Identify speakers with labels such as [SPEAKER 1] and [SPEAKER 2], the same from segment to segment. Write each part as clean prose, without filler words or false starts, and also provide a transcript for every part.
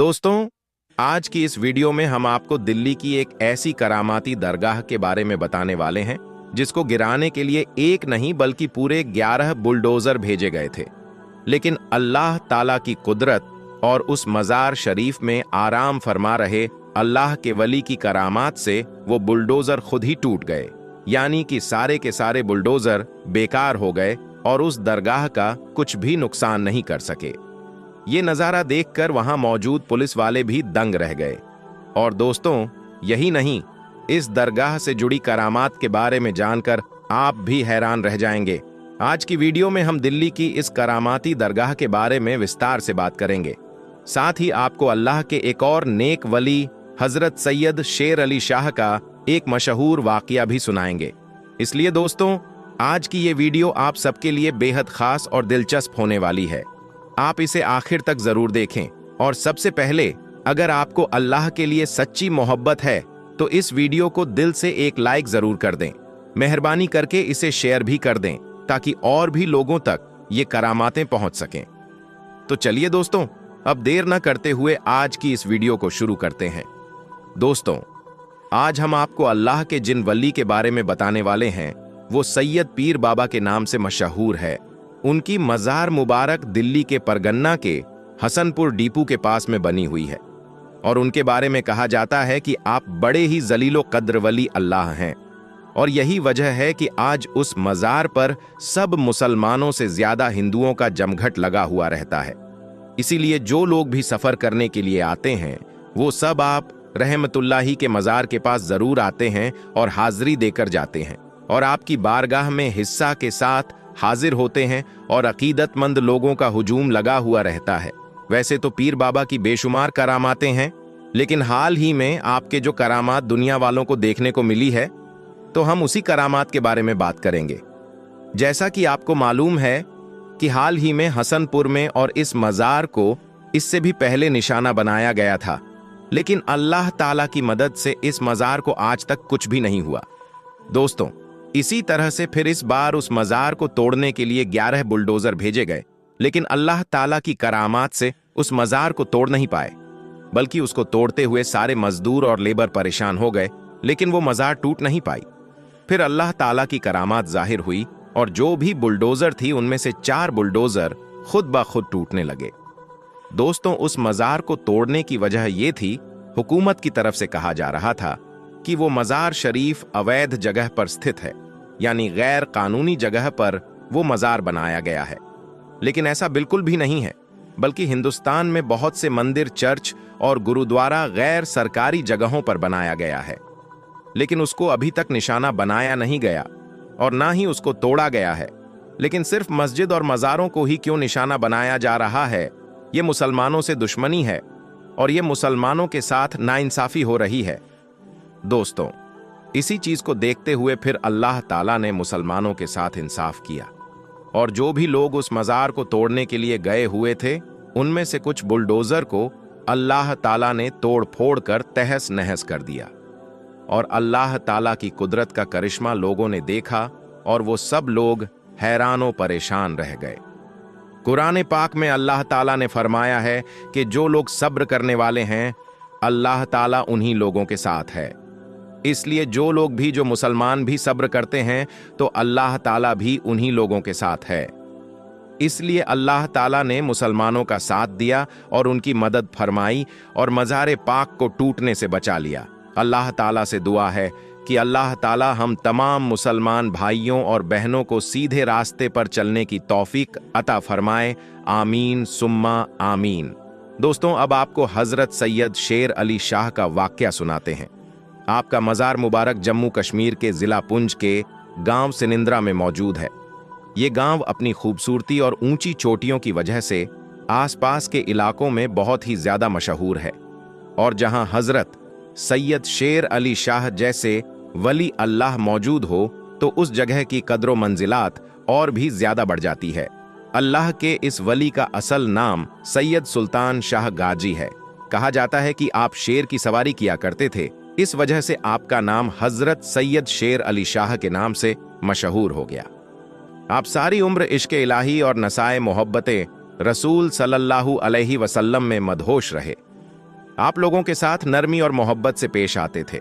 [SPEAKER 1] दोस्तों, आज की इस वीडियो में हम आपको दिल्ली की एक ऐसी करामाती दरगाह के बारे में बताने वाले हैं जिसको गिराने के लिए एक नहीं बल्कि पूरे 11 बुलडोजर भेजे गए थे। लेकिन अल्लाह ताला की कुदरत और उस मजार शरीफ में आराम फरमा रहे अल्लाह के वली की करामात से वो बुलडोजर खुद ही टूट गए, यानी कि सारे के सारे बुलडोजर बेकार हो गए और उस दरगाह का कुछ भी नुकसान नहीं कर सके। ये नज़ारा देखकर वहां मौजूद पुलिस वाले भी दंग रह गए। और दोस्तों, यही नहीं, इस दरगाह से जुड़ी करामात के बारे में जानकर आप भी हैरान रह जाएंगे। आज की वीडियो में हम दिल्ली की इस करामाती दरगाह के बारे में विस्तार से बात करेंगे। साथ ही आपको अल्लाह के एक और नेक वली हजरत सैयद शेर अली शाह का एक मशहूर वाकया भी सुनाएंगे। इसलिए दोस्तों, आज की ये वीडियो आप सबके लिए बेहद खास और दिलचस्प होने वाली है। आप इसे आखिर तक जरूर देखें। और सबसे पहले, अगर आपको अल्लाह के लिए सच्ची मोहब्बत है तो इस वीडियो को दिल से एक लाइक जरूर कर दें। मेहरबानी करके इसे शेयर भी कर दें ताकि और भी लोगों तक ये करामातें पहुंच सकें। तो चलिए दोस्तों, अब देर न करते हुए आज की इस वीडियो को शुरू करते हैं। दोस्तों, आज हम आपको अल्लाह के जिन वली के बारे में बताने वाले हैं वो सैयद पीर बाबा के नाम से मशहूर है। उनकी मजार मुबारक दिल्ली के परगन्ना के हसनपुर डिपो के पास में बनी हुई है और उनके बारे में कहा जाता है कि आप बड़े ही जलीलो कद्र वली अल्लाह हैं। और यही वजह है कि आज उस मजार पर सब मुसलमानों से ज्यादा हिंदुओं का जमघट लगा हुआ रहता है। इसीलिए जो लोग भी सफर करने के लिए आते हैं वो सब आप रहमतुल्लाही के मजार के पास जरूर आते हैं और हाजिरी देकर जाते हैं और आपकी बारगाह में हिस्सा के साथ हाजिर होते हैं और अकीदतमंद लोगों का हुजूम लगा हुआ रहता है। वैसे तो पीर बाबा की बेशुमार करामातें हैं, लेकिन हाल ही में आपके जो करामात दुनिया वालों को देखने को मिली है तो हम उसी करामात के बारे में बात करेंगे। जैसा कि आपको मालूम है कि हाल ही में हसनपुर में और इस मजार को इससे भी पहले निशाना बनाया गया था, लेकिन अल्लाह ताला की मदद से इस मजार को आज तक कुछ भी नहीं हुआ। दोस्तों, इसी तरह से फिर इस बार उस मजार को तोड़ने के लिए 11 बुलडोजर भेजे गए, लेकिन अल्लाह ताला की करामात से उस मजार को तोड़ नहीं पाए, बल्कि उसको तोड़ते हुए सारे मजदूर और लेबर परेशान हो गए, लेकिन वो मजार टूट नहीं पाई। फिर अल्लाह ताला की करामात जाहिर हुई और जो भी बुलडोजर थी उनमें से 4 बुलडोजर खुद ब खुद टूटने लगे। दोस्तों, उस मजार को तोड़ने की वजह यह थी, हुकूमत की तरफ से कहा जा रहा था कि वो मजार शरीफ अवैध जगह पर स्थित है, यानी गैर कानूनी जगह पर वो मजार बनाया गया है। लेकिन ऐसा बिल्कुल भी नहीं है, बल्कि हिंदुस्तान में बहुत से मंदिर, चर्च और गुरुद्वारा गैर सरकारी जगहों पर बनाया गया है, लेकिन उसको अभी तक निशाना बनाया नहीं गया और ना ही उसको तोड़ा गया है। लेकिन सिर्फ मस्जिद और मजारों को ही क्यों निशाना बनाया जा रहा है? ये मुसलमानों से दुश्मनी है और ये मुसलमानों के साथ नाइंसाफी हो रही है। दोस्तों, इसी चीज को देखते हुए फिर अल्लाह ताला ने मुसलमानों के साथ इंसाफ किया और जो भी लोग उस मजार को तोड़ने के लिए गए हुए थे उनमें से कुछ बुलडोजर को अल्लाह ताला ने तोड़ फोड़ कर तहस नहस कर दिया। और अल्लाह ताला की कुदरत का करिश्मा लोगों ने देखा और वो सब लोग हैरानो परेशान रह गए। कुरान पाक में अल्लाह ताला ने फरमाया है कि जो लोग सब्र करने वाले हैं अल्लाह ताला उन्हीं लोगों के साथ है। इसलिए जो लोग भी, जो मुसलमान भी सब्र करते हैं तो अल्लाह ताला भी उन्हीं लोगों के साथ है। इसलिए अल्लाह ताला ने मुसलमानों का साथ दिया और उनकी मदद फरमाई और मजार पाक को टूटने से बचा लिया। अल्लाह ताला से दुआ है कि अल्लाह ताला हम तमाम मुसलमान भाइयों और बहनों को सीधे रास्ते पर चलने की तौफीक अता फरमाए। आमीन सुम्मा आमीन। दोस्तों, अब आपको हजरत सैयद शेर अली शाह का वाकया सुनाते हैं। आपका मजार मुबारक जम्मू कश्मीर के जिला पुंछ के गांव सिनिंद्रा में मौजूद है। ये गांव अपनी खूबसूरती और ऊंची चोटियों की वजह से आसपास के इलाकों में बहुत ही ज्यादा मशहूर है और जहां हजरत सैयद शेर अली शाह जैसे वली अल्लाह मौजूद हो तो उस जगह की कद्रो मंजिलात और भी ज्यादा बढ़ जाती है। अल्लाह के इस वली का असल नाम सैयद सुल्तान शाह गाजी है। कहा जाता है कि आप शेर की सवारी किया करते थे, इस वजह से आपका नाम हजरत सैयद शेर अली शाह के नाम से मशहूर हो गया। आप सारी उम्र इश्क इलाही और नसाए मोहब्बतें रसूल सल्लल्लाहु अलैहि वसल्लम में मदहोश रहे। आप लोगों के साथ नरमी और मोहब्बत से पेश आते थे,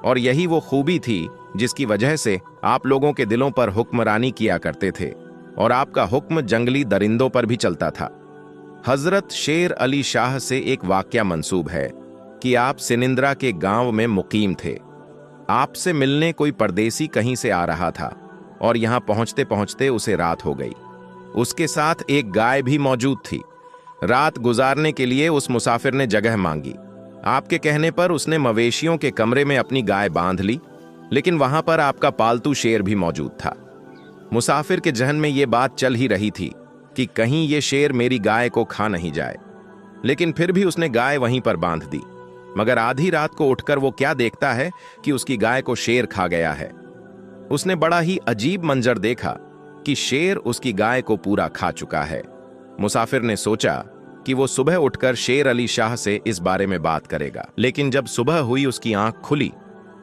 [SPEAKER 1] और यही वो खूबी थी जिसकी वजह से आप लोगों के दिलों पर हुक्मरानी किया करते थे, और आपका हुक्म जंगली दरिंदों पर भी चलता था। हजरत शेर अली शाह से एक वाकया मंसूब है कि आप सिनिंद्रा के गांव में मुकीम थे। आपसे मिलने कोई परदेसी कहीं से आ रहा था, और यहां पहुंचते पहुंचते उसे रात हो गई। उसके साथ एक गाय भी मौजूद थी। रात गुजारने के लिए उस मुसाफिर ने जगह मांगी। आपके कहने पर उसने मवेशियों के कमरे में अपनी गाय बांध ली, लेकिन वहां पर आपका पालतू शेर भी मौजूद था। मुसाफिर के जहन में यह बात चल ही रही थी कि कहीं ये शेर मेरी गाय को खा नहीं जाए, लेकिन फिर भी उसने गाय वहीं पर बांध दी। मगर आधी रात को उठकर वो क्या देखता है कि उसकी गाय को शेर खा गया है। उसने बड़ा ही अजीब मंजर देखा कि शेर उसकी गाय को पूरा खा चुका है। मुसाफिर ने सोचा कि वो सुबह उठकर शेर अली शाह से इस बारे में बात करेगा, लेकिन जब सुबह हुई उसकी आंख खुली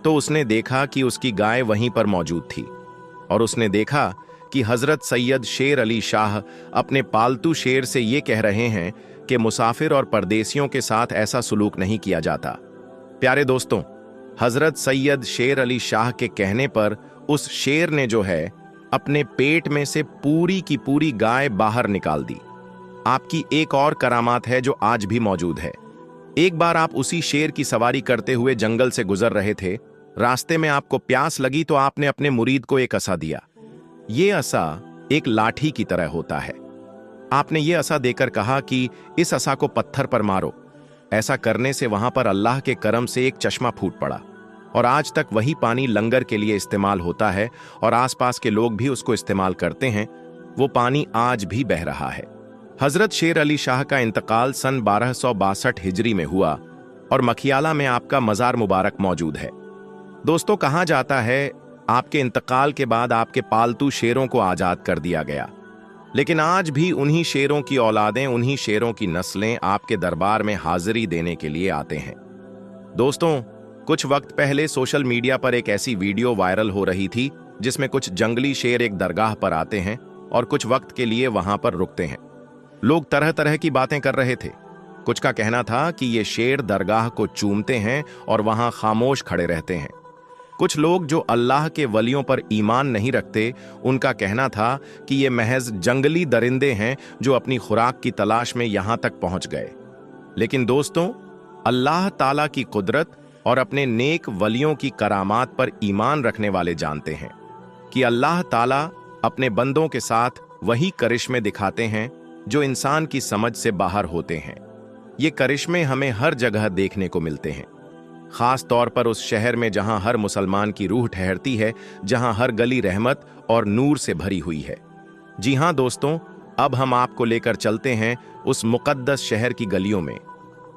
[SPEAKER 1] तो उसने देखा कि उसकी गाय वहीं पर मौजूद थी, और उसने देखा कि हजरत सैयद शेर अली शाह अपने पालतू शेर से ये कह रहे हैं कि मुसाफिर और परदेसियों के साथ ऐसा सुलूक नहीं किया जाता। प्यारे दोस्तों, हजरत सैयद शेर अली शाह के कहने पर उस शेर ने जो है अपने पेट में से पूरी की पूरी गाय बाहर निकाल दी। आपकी एक और करामात है जो आज भी मौजूद है। एक बार आप उसी शेर की सवारी करते हुए जंगल से गुजर रहे थे। रास्ते में आपको प्यास लगी तो आपने अपने मुरीद को एक असा दिया। ये असा एक लाठी की तरह होता है। आपने ये असा देकर कहा कि इस असा को पत्थर पर मारो। ऐसा करने से वहां पर अल्लाह के करम से एक चश्मा फूट पड़ा, और आज तक वही पानी लंगर के लिए इस्तेमाल होता है, और आसपास के लोग भी उसको इस्तेमाल करते हैं। वो पानी आज भी बह रहा है। हजरत शेर अली शाह का इंतकाल सन 1262 हिजरी में हुआ, और मखियाला में आपका मजार मुबारक मौजूद है। दोस्तों, कहा जाता है आपके इंतकाल के बाद आपके पालतू शेरों को आजाद कर दिया गया, लेकिन आज भी उन्हीं शेरों की औलादें, उन्हीं शेरों की नस्लें आपके दरबार में हाजिरी देने के लिए आते हैं। दोस्तों, कुछ वक्त पहले सोशल मीडिया पर एक ऐसी वीडियो वायरल हो रही थी जिसमें कुछ जंगली शेर एक दरगाह पर आते हैं और कुछ वक्त के लिए वहां पर रुकते हैं। लोग तरह तरह की बातें कर रहे थे। कुछ का कहना था कि ये शेर दरगाह को चूमते हैं और वहां खामोश खड़े रहते हैं। कुछ लोग जो अल्लाह के वलियों पर ईमान नहीं रखते, उनका कहना था कि ये महज जंगली दरिंदे हैं जो अपनी खुराक की तलाश में यहां तक पहुंच गए। लेकिन दोस्तों, अल्लाह ताला की कुदरत और अपने नेक वलियों की करामात पर ईमान रखने वाले जानते हैं कि अल्लाह ताला अपने बंदों के साथ वही करिश्मे दिखाते हैं जो इंसान की समझ से बाहर होते हैं। ये करिश्मे हमें हर जगह देखने को मिलते हैं, खास तौर पर उस शहर में जहां हर मुसलमान की रूह ठहरती है, जहां हर गली रहमत और नूर से भरी हुई है। जी हां दोस्तों, अब हम आपको लेकर चलते हैं उस मुकद्दस शहर की गलियों में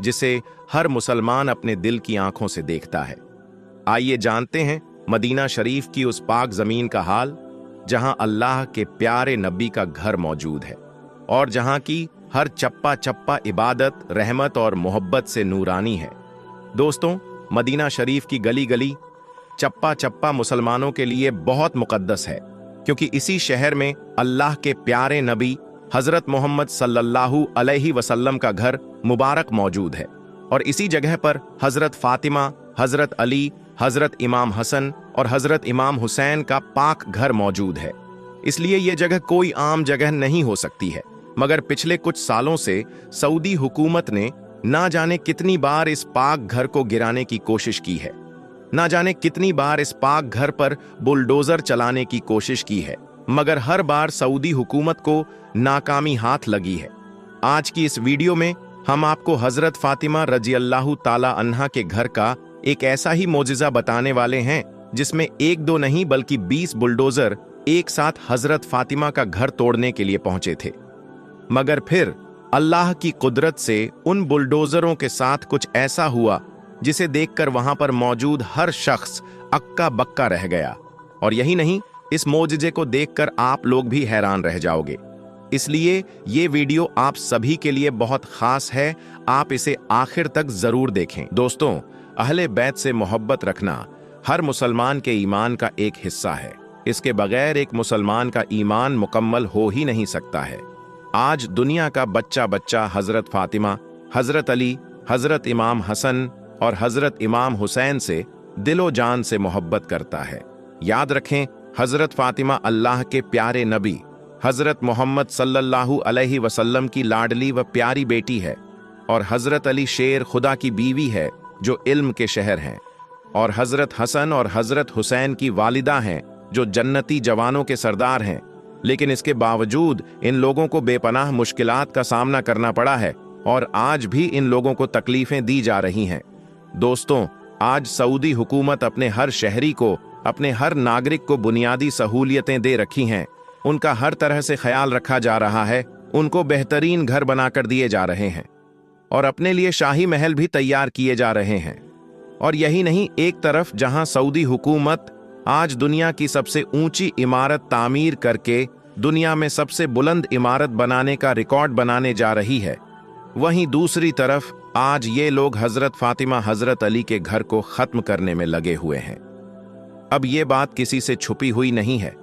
[SPEAKER 1] जिसे हर मुसलमान अपने दिल की आंखों से देखता है। आइए जानते हैं मदीना शरीफ की उस पाक जमीन का हाल, जहां अल्लाह के प्यारे नबी का घर मौजूद है और जहां की हर चप्पा चप्पा इबादत, रहमत और मोहब्बत से नूरानी है। दोस्तों, मदीना शरीफ की गली गली, चप्पा चप्पा मुसलमानों के लिए बहुत मुकद्दस है, क्योंकि इसी शहर में अल्लाह के प्यारे नबी हजरत मोहम्मद सल्लल्लाहु अलैहि वसल्लम का घर मुबारक मौजूद है, और इसी जगह पर हजरत फातिमा, हजरत अली, हजरत इमाम हसन और हजरत इमाम हुसैन का पाक घर मौजूद है। इसलिए यह जगह कोई आम जगह नहीं हो सकती है। मगर पिछले कुछ सालों से सऊदी हुकूमत ने ना जाने कितनी बार इस पाक घर को गिराने की कोशिश की है, ना जाने कितनी बार इस पाक घर पर बुलडोजर चलाने की कोशिश की है, मगर हर बार सऊदी हुकूमत को नाकामी हाथ लगी है। आज की इस वीडियो में हम आपको हजरत फातिमा रज़ियल्लाहु ताला अन्हा के घर का एक ऐसा ही मोजिज़ा बताने वाले हैं जिसमें एक दो नहीं बल्कि 20 बुलडोजर एक साथ हजरत फातिमा का घर तोड़ने के लिए पहुंचे थे। मगर फिर अल्लाह की कुदरत से उन बुलडोजरों के साथ कुछ ऐसा हुआ जिसे देखकर वहां पर मौजूद हर शख्स अक्का बक्का रह गया। और यही नहीं, इस मोजिज़े को देखकर आप लोग भी हैरान रह जाओगे। इसलिए ये वीडियो आप सभी के लिए बहुत खास है, आप इसे आखिर तक जरूर देखें। दोस्तों, अहले बैत से मोहब्बत रखना हर मुसलमान के ईमान का एक हिस्सा है। इसके बगैर एक मुसलमान का ईमान मुकम्मल हो ही नहीं सकता है। आज दुनिया का बच्चा बच्चा हजरत फातिमा, हजरत अली, हजरत इमाम हसन और हजरत इमाम हुसैन से दिलो जान से मोहब्बत करता है। याद रखें, हजरत फातिमा अल्लाह के प्यारे नबी हजरत मोहम्मद सल्लल्लाहु अलैहि वसल्लम की लाडली व प्यारी बेटी है, और हजरत अली शेर खुदा की बीवी है जो इल्म के शहर हैं, और हजरत हसन और हजरत हुसैन की वालिदा हैं जो जन्नती जवानों के सरदार हैं। लेकिन इसके बावजूद इन लोगों को बेपनाह मुश्किलात का सामना करना पड़ा है और आज भी इन लोगों को तकलीफें दी जा रही हैं। दोस्तों, आज सऊदी हुकूमत अपने हर शहरी को, अपने हर नागरिक को बुनियादी सहूलियतें दे रखी हैं। उनका हर तरह से ख्याल रखा जा रहा है, उनको बेहतरीन घर बनाकर दिए जा रहे हैं और अपने लिए शाही महल भी तैयार किए जा रहे हैं। और यही नहीं, एक तरफ जहां सऊदी हुकूमत आज दुनिया की सबसे ऊंची इमारत तामीर करके दुनिया में सबसे बुलंद इमारत बनाने का रिकॉर्ड बनाने जा रही है, वहीं दूसरी तरफ आज ये लोग हजरत फातिमा हजरत अली के घर को खत्म करने में लगे हुए हैं। अब ये बात किसी से छुपी हुई नहीं है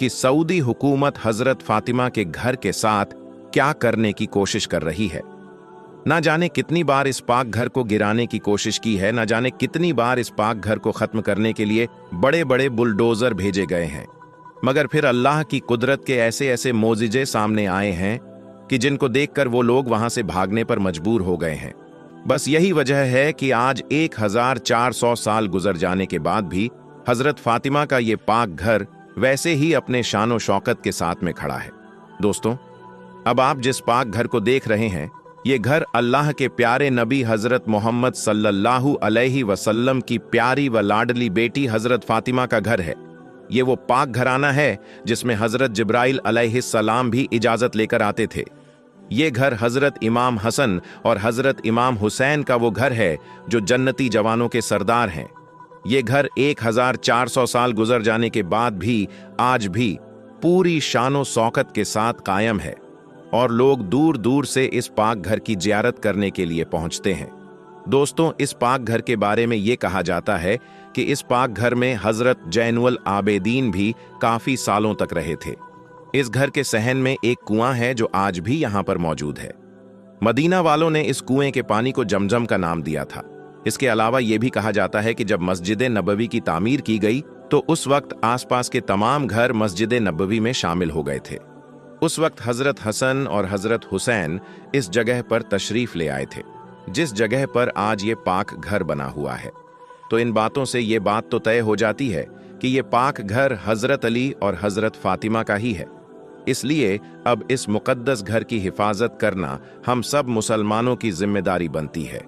[SPEAKER 1] कि सऊदी हुकूमत हजरत फातिमा के घर के साथ क्या करने की कोशिश कर रही है। ना जाने कितनी बार इस पाक घर को गिराने की कोशिश की है, ना जाने कितनी बार इस पाक घर को खत्म करने के लिए बड़े बड़े बुलडोजर भेजे गए हैं, मगर फिर अल्लाह की कुदरत के ऐसे ऐसे मोजिजे सामने आए हैं कि जिनको देखकर वो लोग वहां से भागने पर मजबूर हो गए हैं। बस यही वजह है कि आज 1400 साल गुजर जाने के बाद भी हजरत फातिमा का ये पाक घर वैसे ही अपने शानो शौकत के साथ में खड़ा है। दोस्तों, अब आप जिस पाक घर को देख रहे हैं, ये घर अल्लाह के प्यारे नबी हजरत मोहम्मद सल्लल्लाहु अलैहि वसल्लम की प्यारी व लाडली बेटी हजरत फातिमा का घर है। ये वो पाक घराना है जिसमें हजरत जिब्राइल अलैहिस्सलाम भी इजाजत लेकर आते थे। ये घर हजरत इमाम हसन और हजरत इमाम हुसैन का वो घर है जो जन्नती जवानों के सरदार हैं। ये घर 1400 साल गुजर जाने के बाद भी आज भी पूरी शानो शौकत के साथ कायम है और लोग दूर दूर से इस पाक घर की जियारत करने के लिए पहुंचते हैं। दोस्तों, इस पाक घर के बारे में ये कहा जाता है कि इस पाक घर में हजरत जैनुल आबेदीन भी काफी सालों तक रहे थे। इस घर के सहन में एक कुआं है जो आज भी यहां पर मौजूद है। मदीना वालों ने इस कुएं के पानी को जमजम का नाम दिया था। इसके अलावा यह भी कहा जाता है कि जब मस्जिद नबवी की तामीर की गई तो उस वक्त आसपास के तमाम घर मस्जिद नबवी में शामिल हो गए थे। उस वक्त हजरत हसन और हजरत हुसैन इस जगह पर तशरीफ ले आए थे जिस जगह पर आज ये पाक घर बना हुआ है। तो इन बातों से ये बात तो तय हो जाती है कि ये पाक घर हजरत अली और हजरत फातिमा का ही है। इसलिए अब इस मुकद्दस घर की हिफाजत करना हम सब मुसलमानों की जिम्मेदारी बनती है।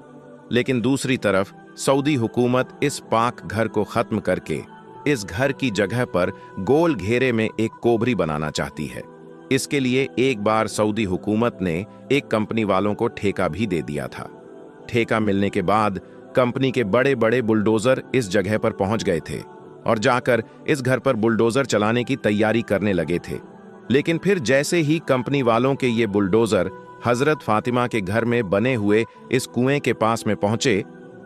[SPEAKER 1] लेकिन दूसरी तरफ सऊदी हुकूमत इस पाक घर को खत्म करके इस घर की जगह पर गोल घेरे में एक कोबरी बनाना चाहती है। इसके लिए एक बार सऊदी हुकूमत ने एक कंपनी वालों को ठेका भी दे दिया था। ठेका मिलने के बाद कंपनी के बड़े बड़े बुलडोजर इस जगह पर पहुंच गए थे और जाकर इस घर पर बुलडोजर चलाने की तैयारी करने लगे थे। लेकिन फिर जैसे ही कंपनी वालों के ये बुलडोजर हजरत फातिमा के घर में बने हुए इस कुएं के पास में पहुंचे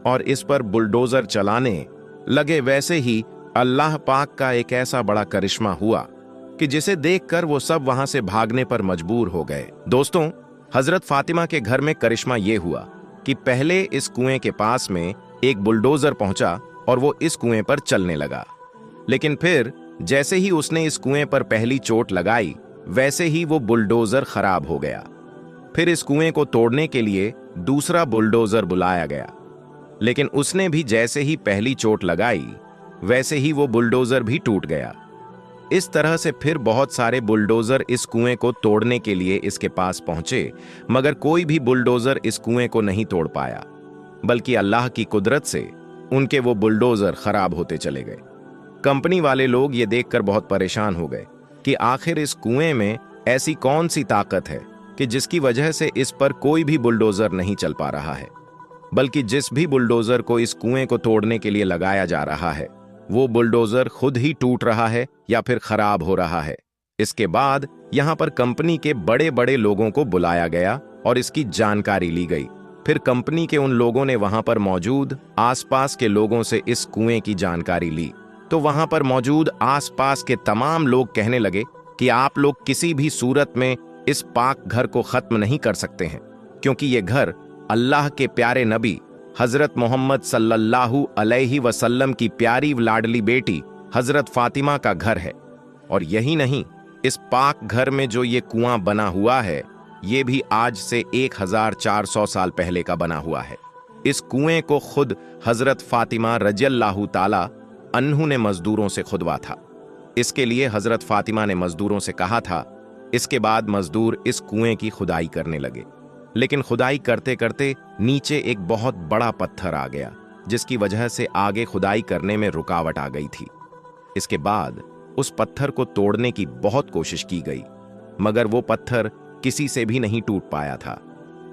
[SPEAKER 1] और इस पर बुलडोजर चलाने लगे, वैसे ही अल्लाह पाक का एक ऐसा बड़ा करिश्मा हुआ कि जिसे देखकर वो सब वहां से भागने पर मजबूर हो गए। दोस्तों, हजरत फातिमा के घर में करिश्मा ये हुआ कि पहले इस कुएं के पास में एक बुलडोजर पहुंचा और वो इस कुएं पर चलने लगा। लेकिन फिर जैसे ही उसने इस कुएं पर पहली चोट लगाई, वैसे ही वो बुलडोजर खराब हो गया। फिर इस कुएं को तोड़ने के लिए दूसरा बुलडोजर बुलाया गया, लेकिन उसने भी जैसे ही पहली चोट लगाई, वैसे ही वो बुलडोजर भी टूट गया। इस तरह से फिर बहुत सारे बुलडोजर इस कुएं को तोड़ने के लिए इसके पास पहुंचे, मगर कोई भी बुलडोजर इस कुएं को नहीं तोड़ पाया, बल्कि अल्लाह की कुदरत से उनके वो बुलडोजर खराब होते चले गए। कंपनी वाले लोग ये देखकर बहुत परेशान हो गए कि आखिर इस कुएं में ऐसी कौन सी ताकत है कि जिसकी वजह से इस पर कोई भी बुलडोजर नहीं चल पा रहा है, बल्कि जिस भी बुलडोजर को इस कुएं को तोड़ने के लिए लगाया जा रहा है, वो बुलडोजर खुद ही टूट रहा है या फिर खराब हो रहा है। इसके बाद यहां पर कंपनी के बड़े बड़े लोगों को बुलाया गया और इसकी जानकारी ली गई। फिर कंपनी के उन लोगों ने वहां पर मौजूद आसपास के लोगों से इस कुएं की जानकारी ली। तो वहां पर मौजूद आसपास के तमाम लोग कहने लगे कि आप लोग किसी भी सूरत में इस पाक घर को खत्म नहीं कर सकते हैं, क्योंकि ये घर अल्लाह के प्यारे नबी हजरत मोहम्मद सल्लल्लाहु अलैहि वसल्लम की प्यारी लाडली बेटी हजरत फातिमा का घर है। और यही नहीं, इस पाक घर में जो ये कुआं बना हुआ है, ये भी आज से 1400 साल पहले का बना हुआ है। इस कुएं को खुद हजरत फातिमा रज़ियल्लाहु ताला अन्हु ने मजदूरों से खुदवा था। इसके लिए हजरत फातिमा ने मजदूरों से कहा था। इसके बाद मजदूर इस कुएं की खुदाई करने लगे, लेकिन खुदाई करते करते नीचे एक बहुत बड़ा पत्थर आ गया, जिसकी वजह से आगे खुदाई करने में रुकावट आ गई थी। इसके बाद उस पत्थर को तोड़ने की बहुत कोशिश की गई, मगर वो पत्थर किसी से भी नहीं टूट पाया था।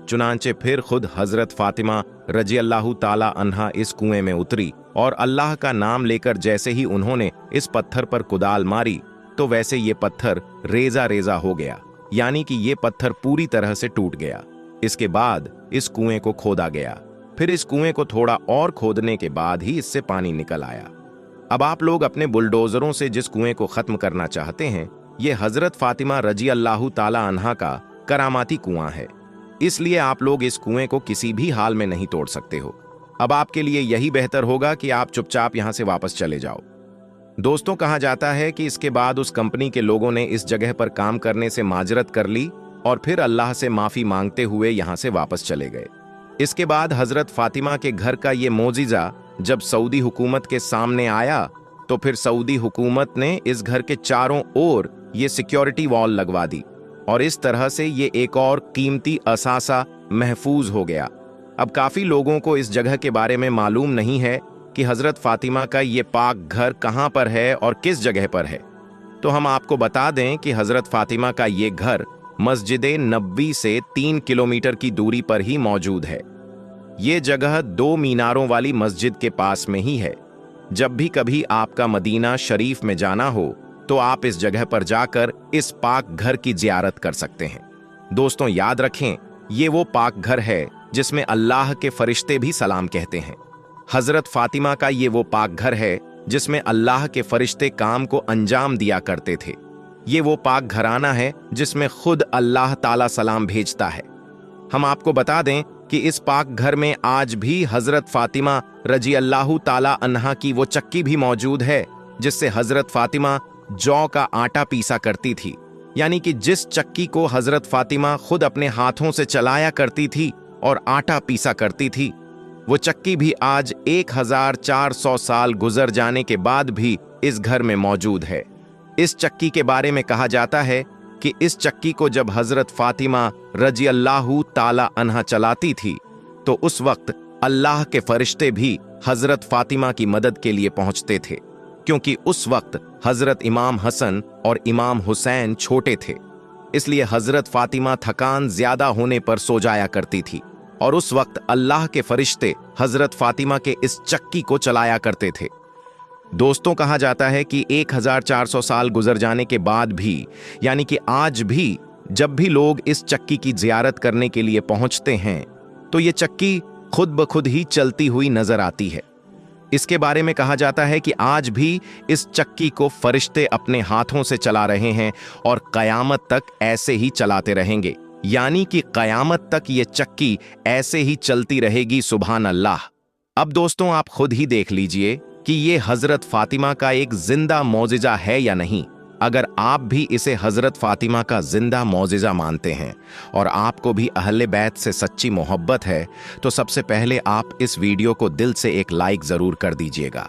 [SPEAKER 1] चुनांचे फिर खुद हजरत फातिमा रज़ियल्लाहु ताला अन्हा इस कुएं में उतरी और अल्लाह का नाम लेकर जैसे ही उन्होंने इस पत्थर पर कुदाल मारी, तो वैसे ये पत्थर रेजा रेजा हो गया, यानी कि ये पत्थर पूरी तरह से टूट गया। इसके बाद इस कुएं को खोदा गया। फिर इस कुएं को थोड़ा और खोदने के बाद ही इससे पानी निकल आया। अब आप लोग अपने बुलडोजरों से जिस कुएं को खत्म करना चाहते हैं, ये हजरत फातिमा रज़ियल्लाहु ताला अन्हा का करामाती कुआं है। इसलिए आप लोग इस कुएं को किसी भी हाल में नहीं तोड़ सकते हो। अब आपके लिए यही बेहतर होगा कि आप चुपचाप यहां से वापस चले जाओ। दोस्तों, कहा जाता है कि इसके बाद उस कंपनी के लोगों ने इस जगह पर काम करने से माजरत कर ली और फिर अल्लाह से माफी मांगते हुए यहां से वापस चले गए। इसके बाद हजरत फातिमा के घर का ये मोजिजा जब सऊदी हुकूमत के सामने आया, तो फिर सऊदी हुकूमत ने इस घर के चारों ओर ये सिक्योरिटी वॉल लगवा दी और इस तरह से ये एक और कीमती असासा महफूज हो गया। अब काफी लोगों को इस जगह के बारे में मालूम नहीं है कि हजरत फातिमा का ये पाक घर कहां पर है और किस जगह पर है। तो हम आपको बता दें कि हजरत फातिमा का ये घर मस्जिद नबवी से 3 किलोमीटर की दूरी पर ही मौजूद है। ये जगह 2 मीनारों वाली मस्जिद के पास में ही है। जब भी कभी आपका मदीना शरीफ में जाना हो, तो आप इस जगह पर जाकर इस पाक घर की जियारत कर सकते हैं। दोस्तों, याद रखें, ये वो पाक घर है जिसमें अल्लाह के फरिश्ते भी सलाम कहते हैं। हजरत फातिमा का ये वो पाक घर है जिसमें अल्लाह के फरिश्ते काम को अंजाम दिया करते थे। ये वो पाक घराना है जिसमें खुद अल्लाह ताला सलाम भेजता है। हम आपको बता दें कि इस पाक घर में आज भी हजरत फातिमा रज़ियल्लाहु ताला अन्हा की वो चक्की भी मौजूद है जिससे हजरत फातिमा जौ का आटा पीसा करती थी। यानी कि जिस चक्की को हजरत फातिमा खुद अपने हाथों से चलाया करती थी और आटा पीसा करती थी, वो चक्की भी आज 1400 साल गुजर जाने के बाद भी इस घर में मौजूद है। इस चक्की के बारे में कहा जाता है कि इस चक्की को जब हजरत फातिमा रज़ियल्लाहु ताला अन्हा चलाती थी, तो उस वक्त अल्लाह के फरिश्ते भी हजरत फातिमा की मदद के लिए पहुंचते थे, क्योंकि उस वक्त हजरत इमाम हसन और इमाम हुसैन छोटे थे। इसलिए हजरत फातिमा थकान ज्यादा होने पर सो जाया करती थी और उस वक्त अल्लाह के फरिश्ते हजरत फातिमा के इस चक्की को चलाया करते थे। दोस्तों, कहा जाता है कि 1400 साल गुजर जाने के बाद भी, यानी कि आज भी, जब भी लोग इस चक्की की जियारत करने के लिए पहुंचते हैं, तो ये चक्की खुद ब खुद ही चलती हुई नजर आती है। इसके बारे में कहा जाता है कि आज भी इस चक्की को फरिश्ते अपने हाथों से चला रहे हैं और कयामत तक ऐसे ही चलाते रहेंगे। यानी कि कयामत तक ये चक्की ऐसे ही चलती रहेगी। सुभान अल्लाह। अब दोस्तों, आप खुद ही देख लीजिए कि ये हजरत फातिमा का एक जिंदा मौजिजा है या नहीं। अगर आप भी इसे हजरत फातिमा का जिंदा मौजिजा मानते हैं और आपको भी अहले बैत से सच्ची मोहब्बत है, तो सबसे पहले आप इस वीडियो को दिल से एक लाइक जरूर कर दीजिएगा।